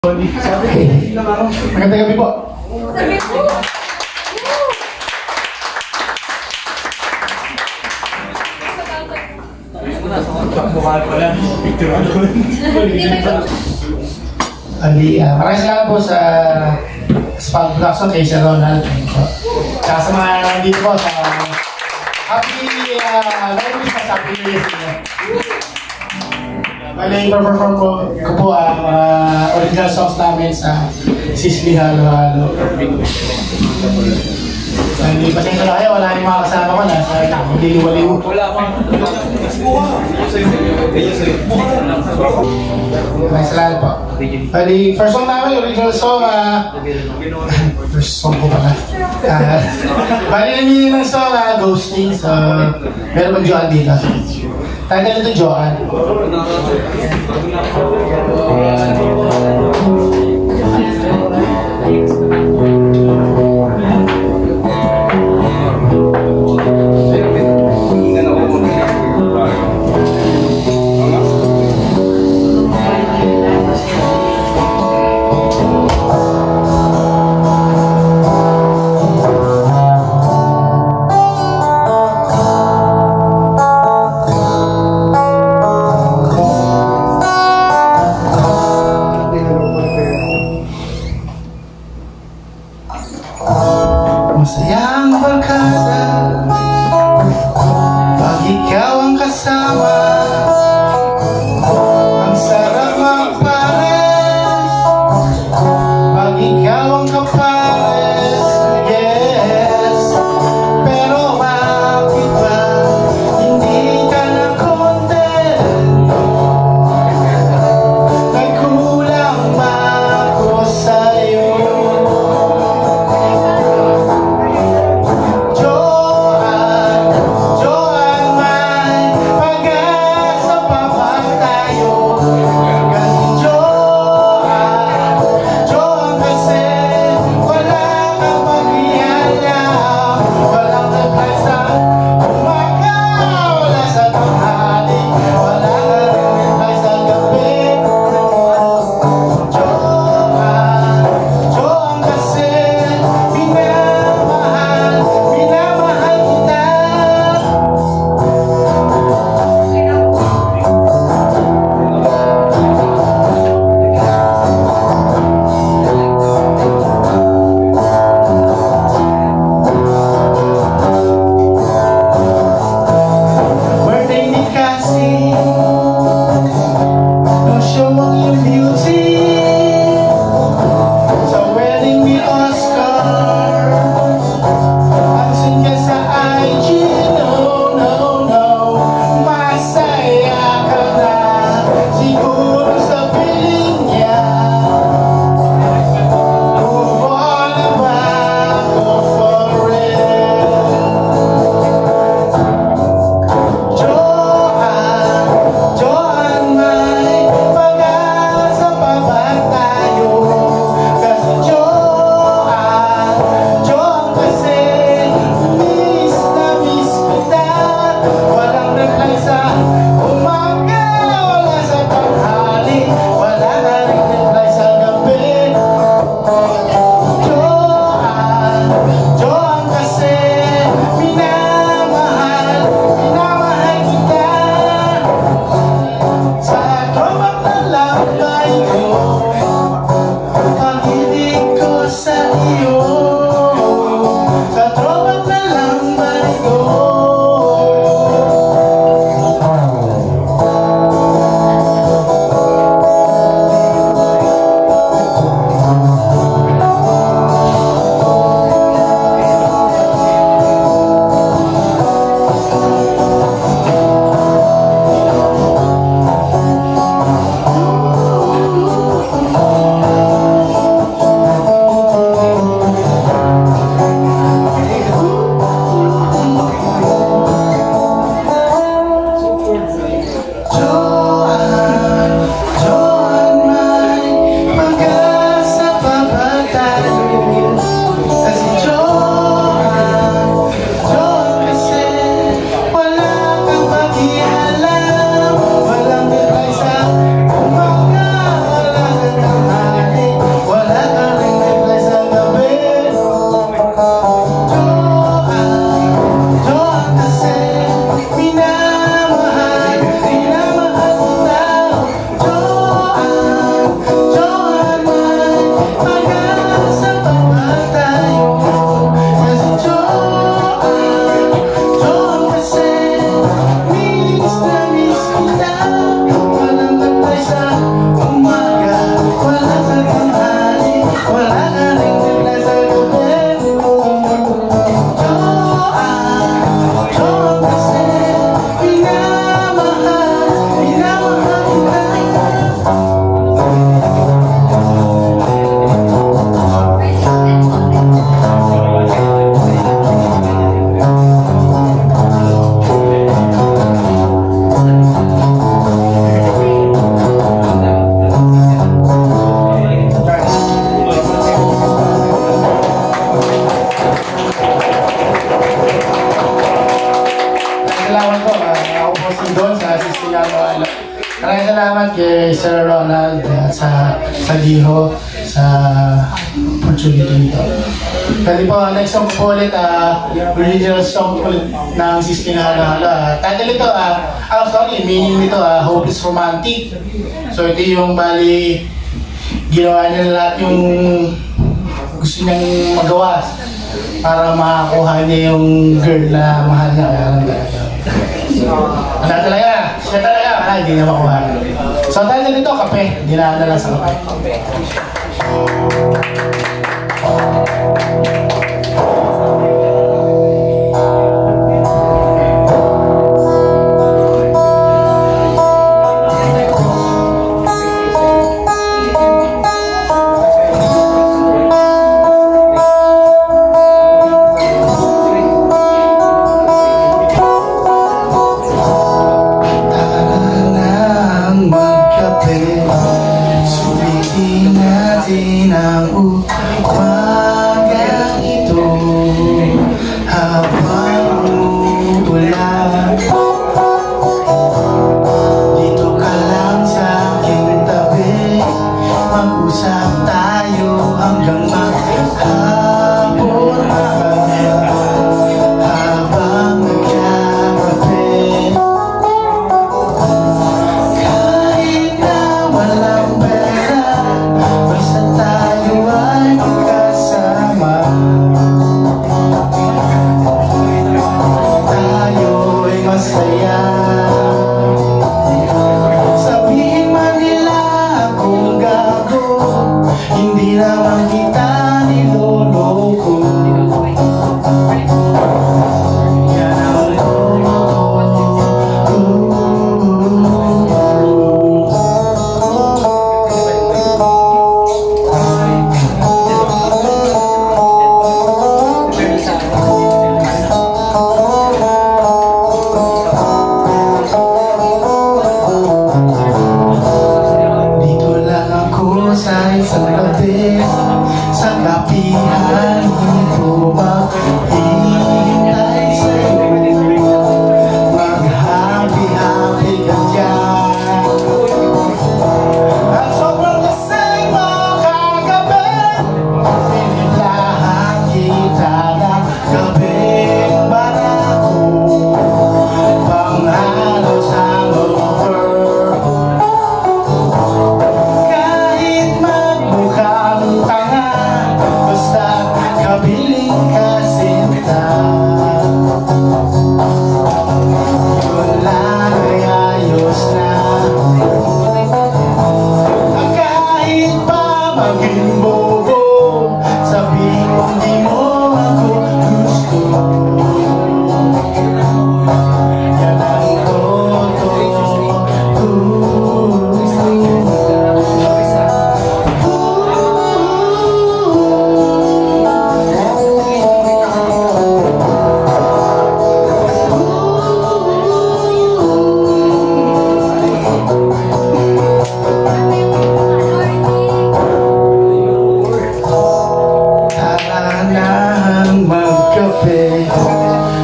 Magandang gabi po. Maraming salamat po sa Spal Production kay Sir Ronald. Tsaka sa mga nandito po sa Happy Merry Christmas, Happy New Year. Bale, i-perform ko po ang original songs namin sa Sisli Halo Halo. Hindi pa siya kayo, wala rin mga kasama ko na sa liliwaliw. Maraming salamat po. Bale, first song namin, original song, first song ko pala. Bale, namin ng song, Ghosting, so meron mag-Joan dito. Title nito, Joan. Sir Ronald at sa Giho sa opportunity nito. Pwede po, next song po ulit, original song ulit ng Sistine Halo-Halo. Title ito, meaning nito, Hope is Romantic. So ito yung bali, ginawa niya lahat yung gusto niyang magawa para makakuha niya yung girl na mahal niya. Ano talaga? Siya talaga, hindi niya makuha. So dahil nito, kape. Dinaan na lang sa kape.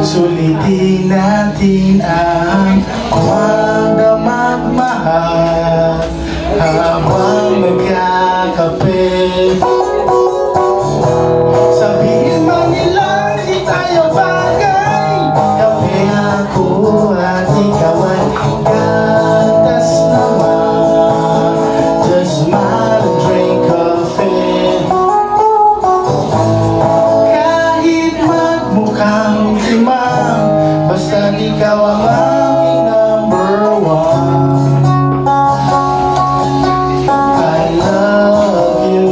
Sulitin natin ang magmamahal habang magkakape. Sabihin man nila di tayo bagay, kape ako at ikaw ay gatas naman. Just smile and drink coffee. Kahit magmukhang timang, basta ikaw ang aking number one. I love you.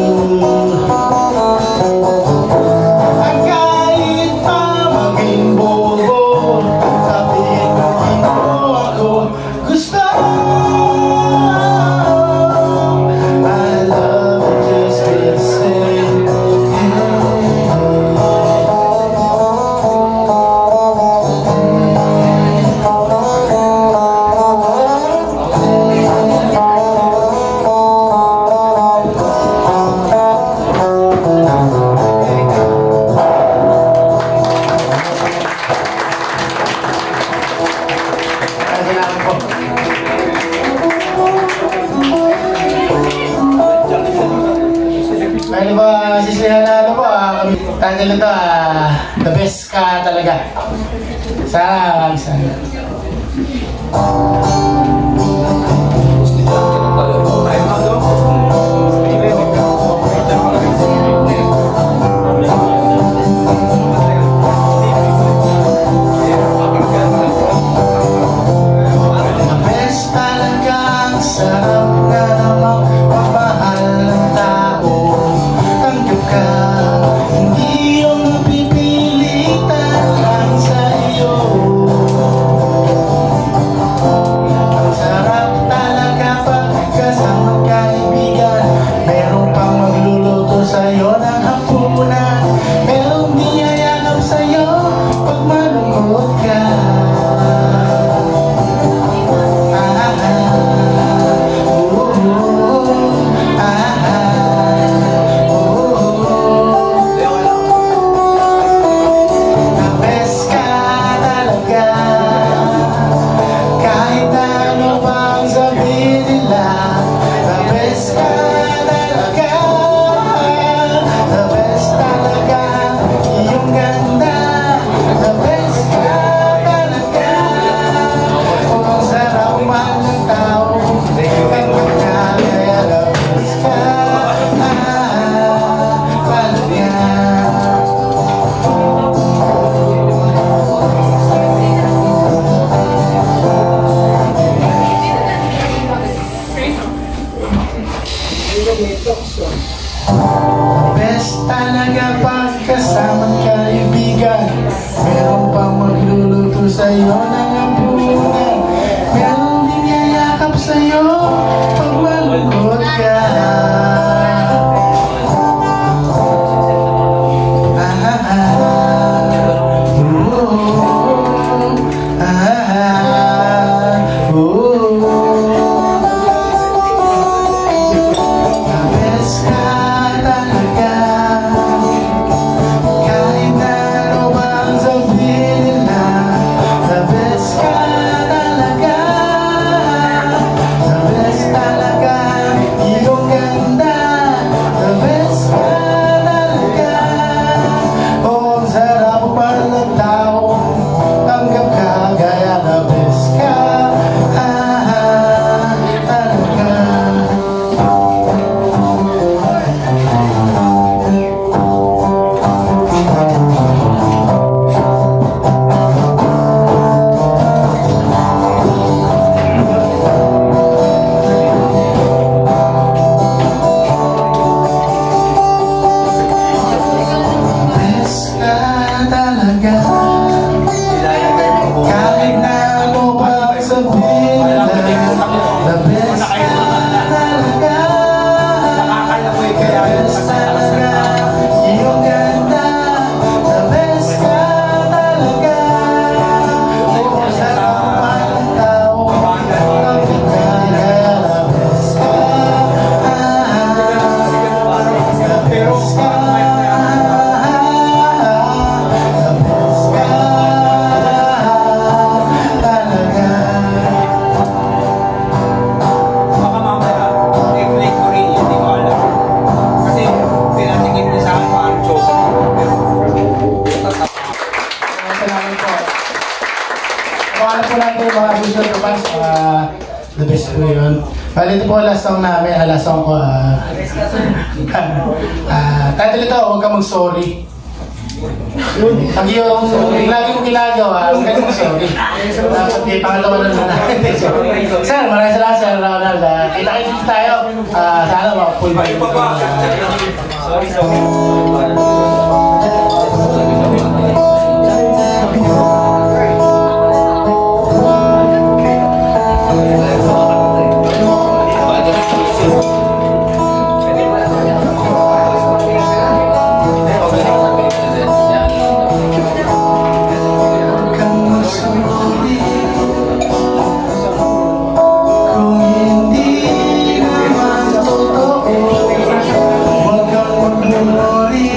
Bali ba, sisihan na ano po, kami title nito, The Best Ka Talaga. Sana. Best talaga pagkasama kaibigan. Meron pang magluluto sa'yo ng ampunan. Meron din yayakap sa'yo pag malungkot ka. The best po yun. Ito po last song namin, last song ko. Title ito, Huwag Ka Mag-Sorry. Pag yung lagi mong ginagawa, huwag ka mag-sorry. Dapat yung pangalawa na natin. Sir, maraming salamat Sir Ronald. Kita-kits tayo. Sana makapull ba yung Huwag kang mag-worry.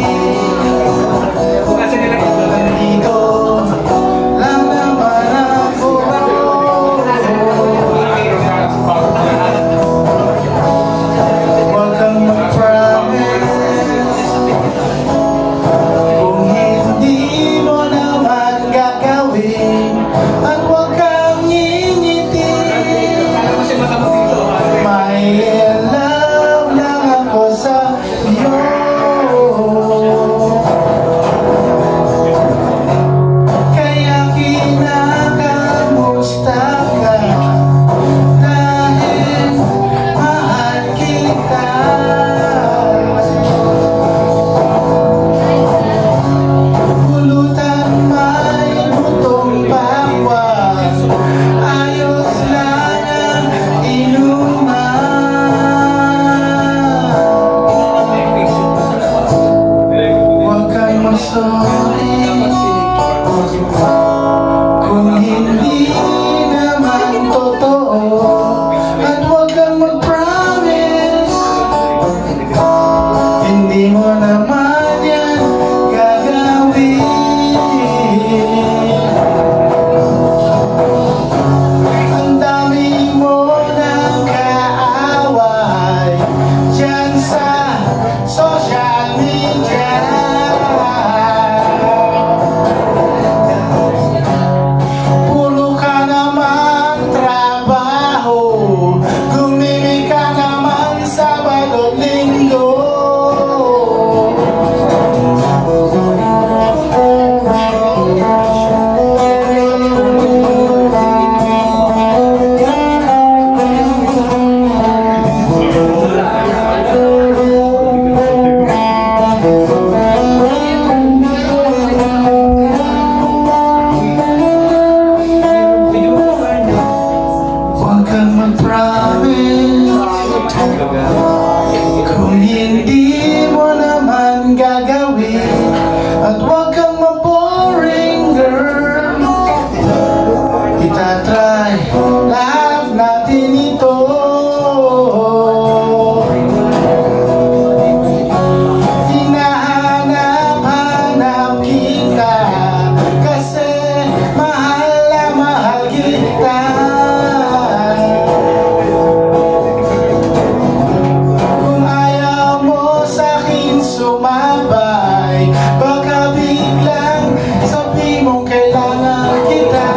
sumabay. Baka biglang sabi mong kailangan kita.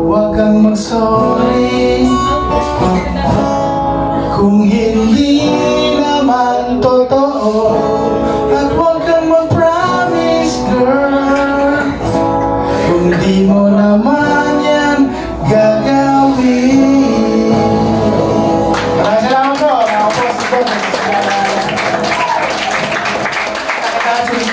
Huwag kang mag-sorry kung hindi naman totoo. At huwag kang mag-promise, girl, kung di mo naman yan gagawin. Maraming salamat po. Ako po si Bob. Nakataas yung